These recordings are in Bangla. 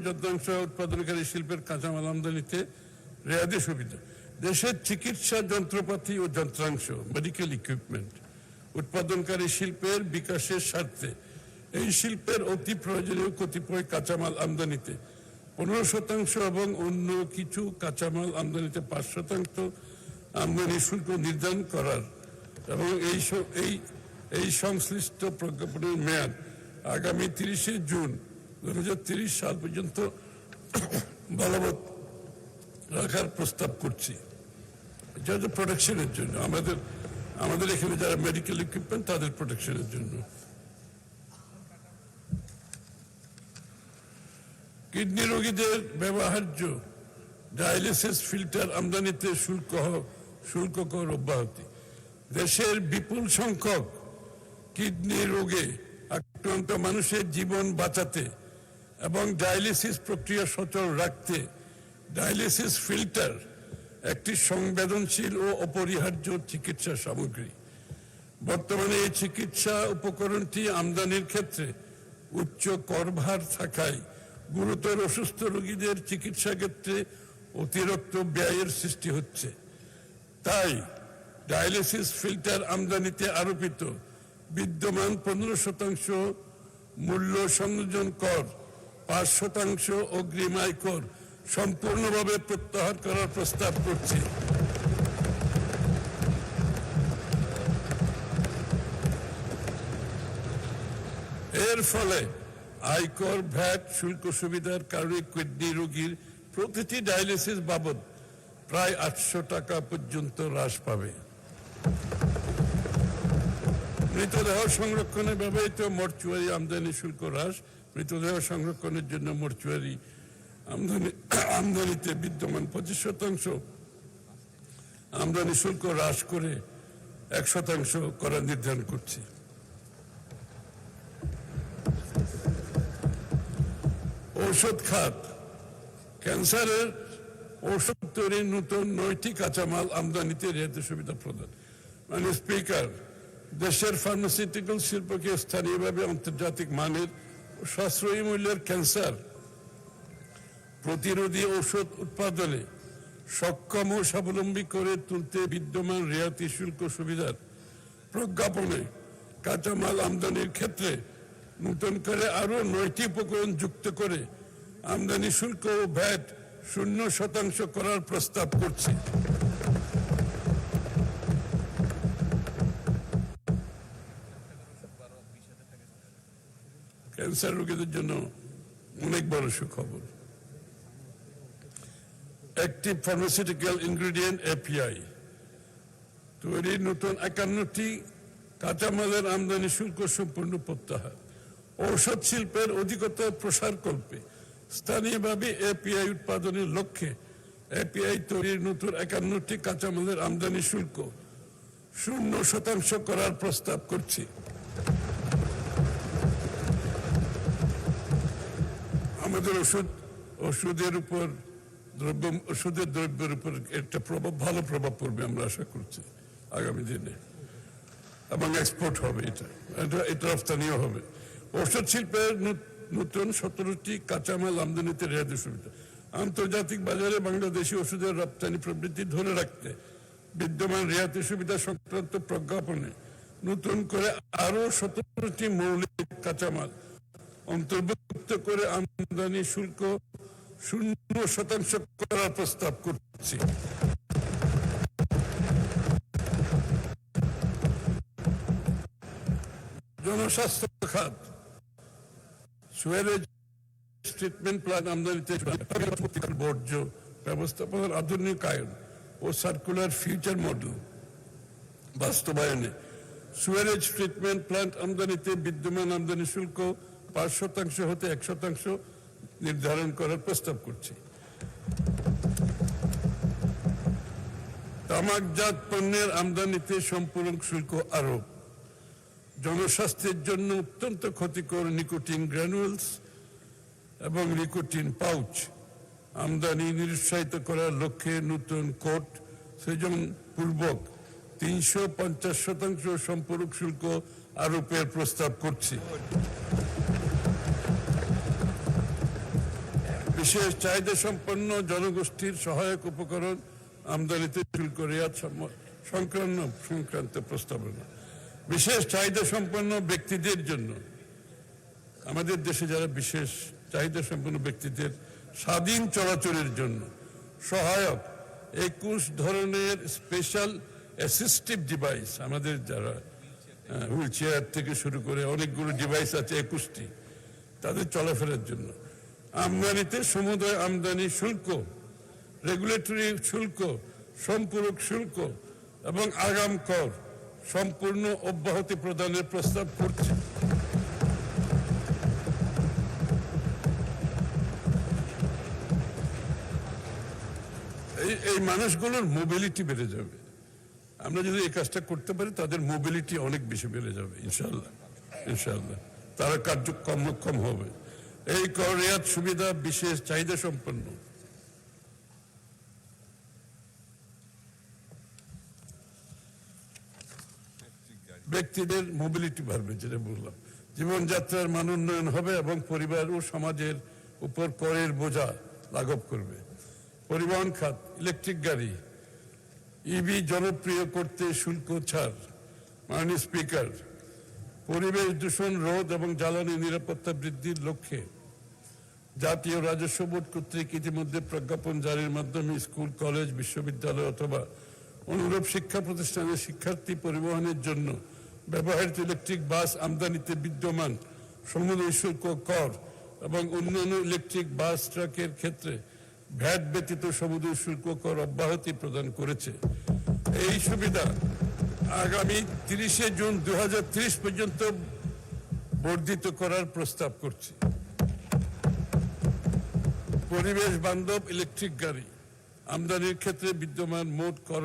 যন্ত্রাংশ উৎপাদনকারী শিল্পের কাঁচামাল আমদানিতে রেয়াদি সুবিধা। দেশের চিকিৎসা যন্ত্রপাতি ও যন্ত্রাংশ মেডিকেল ইকুইপমেন্ট উৎপাদনকারী শিল্পের বিকাশের স্বার্থে এই শিল্পের অতি প্রয়োজনীয় কতিপয় কাঁচামাল আমদানিতে 15% এবং অন্য কিছু কাঁচামাল আমদানিতে 5% আমদানি শুল্ক নির্ধারণ করার এবং এই সংশ্লিষ্ট প্রজ্ঞাপনের মেয়াদ আগামী 30শে জুন 2030 সাল পর্যন্ত বলবৎ রাখার প্রস্তাব করছি। এটা হচ্ছে প্রোটেকশনের জন্য, আমাদের এখানে যারা মেডিকেল ইকুইপমেন্ট তাদের প্রোটেকশনের জন্য। কিডনি রোগীদের ব্যবহার্য ডায়ালিসিস ফিল্টার আমদানিতে শুল্ক কর অব্যাহতি। দেশের বিপুল সংখ্যক কিডনি রোগে আক্রান্ত মানুষের জীবন বাঁচাতে এবং ডায়ালিসিস প্রক্রিয়া সচল রাখতে ডায়ালিসিস ফিল্টার একটি সংবেদনশীল ও অপরিহার্য চিকিৎসা সামগ্রী। বর্তমানে এই চিকিৎসা উপকরণটি আমদানির ক্ষেত্রে উচ্চ করভার থাকায় গুরুতর অসুস্থ রোগীদের চিকিৎসা ক্ষেত্রে অতিরিক্ত ব্যয়ের সৃষ্টি হচ্ছে। তাই ডায়ালিসিস ফিল্টার আমদানিতে আরোপিত বিদ্যমান 15% মূল্য সংযোজন কর, 5% অগ্রিম আয় কর সম্পূর্ণভাবে প্রত্যাহার করার প্রস্তাব করছি। এর ফলে আয়কর, ভ্যাট, শুল্ক সুবিধার কারণে কিডনি রোগীর প্রতিটি ডায়ালিসিস বাবদ প্রায় 800 টাকা পর্যন্ত হ্রাস পাবে। মৃতদেহ সংরক্ষণে ব্যবহৃত মর্চুয়ারি আমদানি শুল্ক হ্রাস। মৃতদেহ সংরক্ষণের জন্য মর্চুয়ারি আমদানিতে বিদ্যমান 25% আমদানি শুল্ক হ্রাস করে 1% করা নির্ধারণ করছে। ঔষধ খাত, ক্যান্সারের ঔষধ তৈরির নতুন 9টি কাঁচামাল আমদানিতে রেয়াতি সুবিধা প্রদান। মানে স্পিকার, দেশের ফার্মাসিউটিক্যাল শিল্পকে স্থানীয়ভাবে আন্তর্জাতিক মানের সাশ্রয়ী মূল্যের ক্যান্সার প্রতিরোধী ঔষধ উৎপাদনে সক্ষম ও স্বাবলম্বী করে তুলতে বিদ্যমান রেয়াতি শুল্ক সুবিধার প্রজ্ঞাপনে কাঁচামাল আমদানির ক্ষেত্রে নতুন করে আরো 9টি উপকরণ যুক্ত করে আমদানি শুল্ক ও ভ্যাট 0% করার প্রস্তাব করছি। ক্যান্সার রোগীদের জন্য অনেক বড় সুখবর। অ্যাক্টিভ ফার্মাসিউটিক্যাল ইনগ্রেডিয়েন্ট এপিআই তৈরির নতুন 51টি কাঁচামালের আমদানি শুল্ক সম্পূর্ণ প্রত্যাহার। ঔষধ শিল্পের অধিকতর প্রসারকল্পে স্থানীয়ভাবে এপিআই উৎপাদনের লক্ষ্যে এপিআই তৈরির নতুন 51টি কাঁচামালের আমদানি শুল্ক 0% করার প্রস্তাব করছি। আমাদের ওষুধের দ্রব্যের উপর একটা ভালো প্রভাব পড়বে আমরা আশা করছি আগামী দিনে, এবং এক্সপোর্ট হবে, এটা রপ্তানিও হবে। ঔষধ শিল্পের নতুন 17টি কাঁচামাল আমদানিতে রেয়াতি সুবিধা। আন্তর্জাতিক বাজারে বাংলাদেশি ওষুধের রপ্তানি প্রবৃদ্ধি ধরে রাখতে বিদ্যমান রেয়াতি সুবিধা সংক্রান্ত প্রজ্ঞাপনে নতুন করে আরো 17টি মৌলিক কাঁচামাল অন্তর্ভুক্ত করে আমদানি শুল্ক 0% করার প্রস্তাব করছি। জনস্বাস্থ্য খাত, সুয়ারেজ ট্রিটমেন্ট প্ল্যান্ট আমদানিতে বর্জ্য ব্যবস্থাপনার আধুনিকায়ন ও সার্কুলার ফিউচার মডেল বাস্তবায়নে সুয়ারেজ ট্রিটমেন্ট প্ল্যান্ট আমদানিতে বিদ্যমান আমদানি শুল্ক 5% হতে 1% নির্ধারণ করার প্রস্তাব করছি। তামাকজাত পণ্যের আমদানিতে সম্পূরক শুল্ক আরোপ। জনস্বাস্থ্যের জন্য অত্যন্ত ক্ষতিকর নিকোটিন গ্র্যানুলস এবং নিকোটিন পাউচ আমদানি নিরুৎসাহিত করার লক্ষ্যে নতুন কোড সৃজনপূর্বক 350% সম্পূরক শুল্ক আরোপের প্রস্তাব করছি। বিশেষ চাহিদা সম্পন্ন জনগোষ্ঠীর সহায়ক উপকরণ আমদানিতে শুল্ক রেয়াত সংক্রান্ত প্রস্তাবনা। বিশেষ চাহিদা সম্পন্ন ব্যক্তিদের জন্য, আমাদের দেশে যারা বিশেষ চাহিদা সম্পন্ন ব্যক্তিদের স্বাধীন চলাচলের জন্য সহায়ক 21 ধরনের স্পেশাল অ্যাসিস্টিভ ডিভাইস, আমাদের যারা হুইল চেয়ার থেকে শুরু করে অনেকগুলো ডিভাইস আছে 21টি, তাদের চলাফেরার জন্য। আমদানিতে সমুদায় আমদানি শুল্ক, রেগুলেটরি শুল্ক, সম্পূরক শুল্ক এবং আগাম কর সম্পূর্ণ অব্যাহতি প্রদানের প্রস্তাব করছে। এই মানুষগুলোর মোবিলিটি বেড়ে যাবে। আমরা যদি এই কাজটা করতে পারি তাদের মোবিলিটি অনেক বেশি বেড়ে যাবে ইনশাআল্লাহ। ইনশাআল্লাহ তারা কার্যক্ষম হবে। এই কর রেয়াত সুবিধা বিশেষ চাহিদা সম্পন্ন ব্যক্তিদের মোবিলিটি বাড়বে, যেটা বললাম। জীবনযাত্রার মান উন্নয়ন হবে এবং পরিবার ও সমাজের উপর করের বোঝা লাঘব করবে। পরিবহন খাত, ইলেকট্রিক গাড়ি, ইভি জনপ্রিয় করতে শুল্ক ছাড়। মাননীয় স্পিকার, পরিবেশ দূষণ রোধ এবং জ্বালানি নিরাপত্তা বৃদ্ধির লক্ষ্যে জাতীয় রাজস্ব বোর্ড কর্তৃক ইতিমধ্যে প্রজ্ঞাপন জারির মাধ্যমে স্কুল, কলেজ, বিশ্ববিদ্যালয় অথবা অনুরূপ শিক্ষা প্রতিষ্ঠানের শিক্ষার্থী পরিবহনের জন্য ব্যবহৃত ইলেকট্রিক বাস আমদানিতে বিদ্যমান সমুদায় শুল্ক, কর এবং অন্যান্য ইলেকট্রিক বাস ট্রাকের ক্ষেত্রে ভ্যাট ব্যতীত সমুদায় শুল্ক কর অব্যাহতি প্রদান করেছে। এই সুবিধা আগামী 30 জুন 2030 পর্যন্ত বর্ধিত করার প্রস্তাব করছে। পরিবেশ বান্ধব ইলেকট্রিক গাড়ি আমদানির ক্ষেত্রে বিদ্যমান মোট কর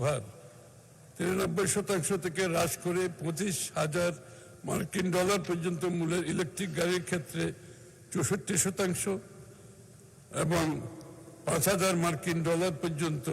ভার 93% থেকে হ্রাস করে $25,000 মার্কিন পর্যন্ত মূল্যের ইলেকট্রিক গাড়ির ক্ষেত্রে 64% এবং $5,000 মার্কিন পর্যন্ত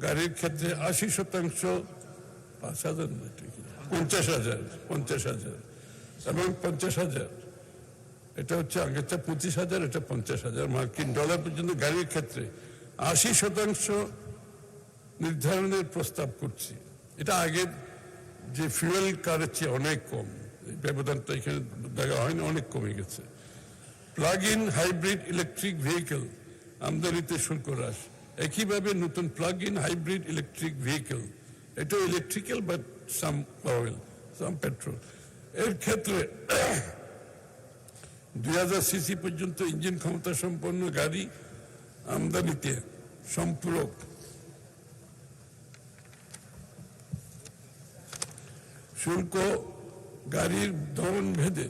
গাড়ির ক্ষেত্রে 80%, 50,000 এবং 50,000, এটা হচ্ছে আগেরটা 25,000, এটা 50,000 মার্কিন পর্যন্ত গাড়ির ক্ষেত্রে 80% নির্ধারণের প্রস্তাব করছি। এটা আগের যে ফুয়েল কারের চেয়ে অনেক কম, ব্যবধানটা এখানে দেখা হয়নি, অনেক কমে গেছে। Plug in hybrid electric vehicle আমদানিতে শুল্ক হ্রাস। একইভাবে নতুন plug in hybrid electric vehicle, এটা electrical but some oil, some petrol, এর ক্ষেত্রে 2000 সিসি পর্যন্ত ইঞ্জিন ক্ষমতা সম্পন্ন গাড়ি আমদানিতে সম্পূরক শুল্ক গাড়ির ধরন ভেদে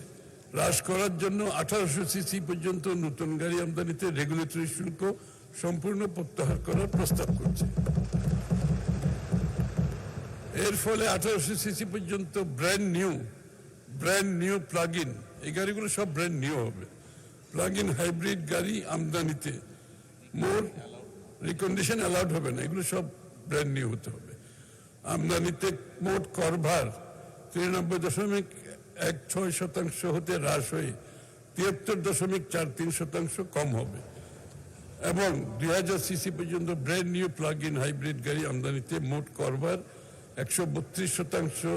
হ্রাস করার জন্য 1800 সিসি পর্যন্ত নতুন গাড়ি আমদানিতে রেগুলেটরি শুল্ক সম্পূর্ণ প্রত্যাহার করার প্রস্তাব করছে। এর ফলে 1800 সিসি পর্যন্ত ব্র্যান্ড নিউ প্লাগ ইন, এই গাড়িগুলো সব ব্র্যান্ড নিউ হবে। প্লাগ ইন হাইব্রিড গাড়ি আমদানিতে মোর রিকন্ডিশন অ্যালাউড হবে না, এগুলো সব ব্র্যান্ড নিউ হতে হবে। আমদানিতে মোট কর ভার 93.16% হতে হ্রাস হয়ে 73.43% কম হবে এবং 2000 সিসি পর্যন্ত brand new plug in hybrid গাড়ি আমদানিতে মোট কর ভার 132%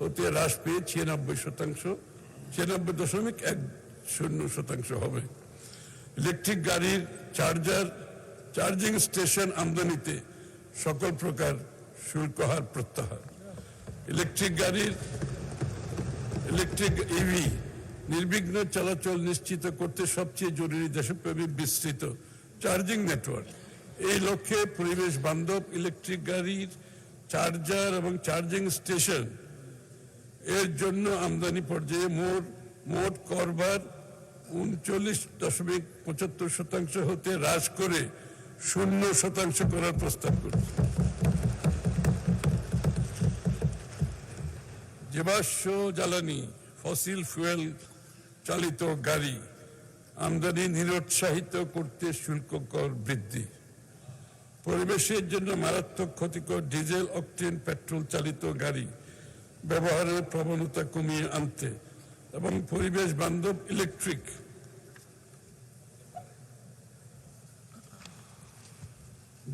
হতে হ্রাস পেয়ে 96.10% হবে। ইলেকট্রিক গাড়ির চার্জিং স্টেশন আমদানিতে সকল প্রকার শুল্ক হার প্রত্যাহার। ইলেকট্রিক ইভি নির্বিঘ্ন চলাচল নিশ্চিত করতে সবচেয়ে জরুরি দেশব্যাপী বিস্তৃত চার্জিং নেটওয়ার্ক। এই লক্ষ্যে পরিবেশ বান্ধব ইলেকট্রিক গাড়ির চার্জার এবং চার্জিং স্টেশন এর জন্য আমদানি পর্যায়ে মোট কর ভার 39.75% হতে হ্রাস করে 0% করার প্রস্তাব করছে। জীবাশ্ম জ্বালানি ফসিল ফুয়েল চালিত গাড়ি আমদানি নিরুৎসাহিত করতে শুল্ক কর বৃদ্ধি। পরিবেশের জন্য মারাত্মক ক্ষতিকর ডিজেল, অকটেন, পেট্রোল চালিত গাড়ি ব্যবহারের প্রবণতা কমিয়ে আনতে এবং পরিবেশ বান্ধব ইলেকট্রিক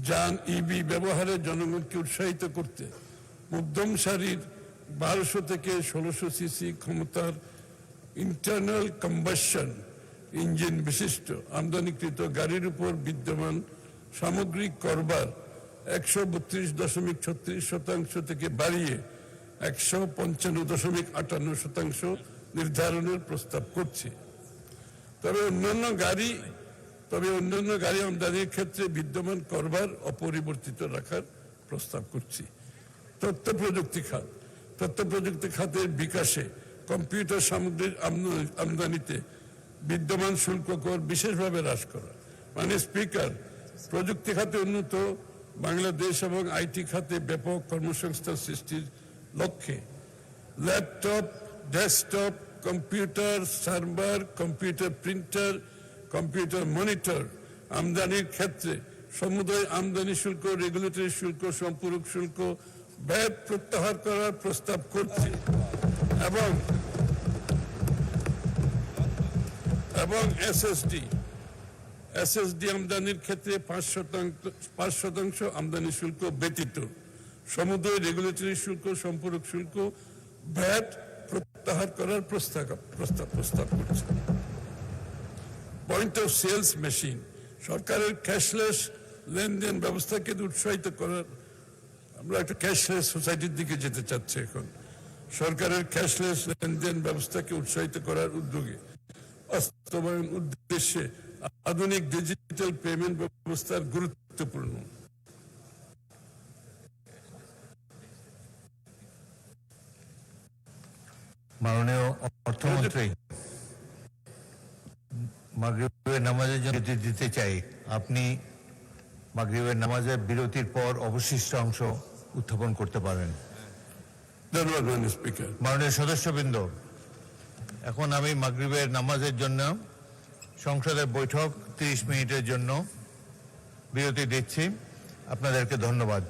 যান ইভি ব্যবহারে জনগণকে উৎসাহিত করতে মধ্যম সারির 1200 থেকে 1600 সিসি ক্ষমতার ইন্টারনাল কম্বাসন ইঞ্জিন বিশিষ্ট আমদানিকৃত গাড়ির উপর বিদ্যমান সামগ্রিক করবার 132.36% থেকে বাড়িয়ে 155.58% নির্ধারণের প্রস্তাব করছে। তবে অন্যান্য গাড়ি আমদানির ক্ষেত্রে বিদ্যমান করবার অপরিবর্তিত রাখার প্রস্তাব করছি। তথ্য প্রযুক্তি খাতের বিকাশে কম্পিউটার সামগ্রীর আমদানিতে বিদ্যমান শুল্ক কর বিশেষভাবে হ্রাস করা। মানে স্পিকার, প্রযুক্তি খাতে উন্নত বাংলাদেশ এবং আইটি খাতে ব্যাপক কর্মসংস্থান সৃষ্টির লক্ষ্যে laptop, desktop, computer server, computer printer, computer monitor আমদানির ক্ষেত্রে সমুদায় আমদানি শুল্ক, রেগুলেটরি শুল্ক, সম্পূরক শুল্ক, ভ্যাট প্রত্যাহার করার প্রস্তাব করছি এবং এসএসডি আমদানির ক্ষেত্রে 5% আমদানি শুল্ক ব্যতীত সমুদায় রেগুলেটরি শুল্ক, সম্পূরক শুল্ক, ভ্যাট প্রত্যাহার করার প্রস্তাব করছে। পয়েন্ট অফ সেলস মেশিন, সরকারের ক্যাশলেস লেনদেন ব্যবস্থাকে উৎসাহিত করার, আমরা একটা ক্যাশলেস সোসাইটির দিকে যেতে চাচ্ছি এখন। সরকারের ক্যাশলেস লেনদেন ব্যবস্থাকে উৎসাহিত করার উদ্যোগে বাস্তবায়ন উদ্দেশ্যে আধুনিক ডিজিটাল পেমেন্ট ব্যবস্থার গুরুত্বপূর্ণ। মাননীয় অর্থমন্ত্রী, মাগরিবের নামাজের জন্য দিতে চাই। আপনি মাগরিবের নামাজের বিরতির পর অবশিষ্ট অংশ উত্থাপন করতে পারেন। ধন্যবাদ মাননীয় স্পিকার। মাননীয় সদস্যবৃন্দ, এখন আমি মাগরিবের নামাজের জন্য সংসদের বৈঠক 30 মিনিটের জন্য বিরতি দিচ্ছি। আপনাদেরকে ধন্যবাদ।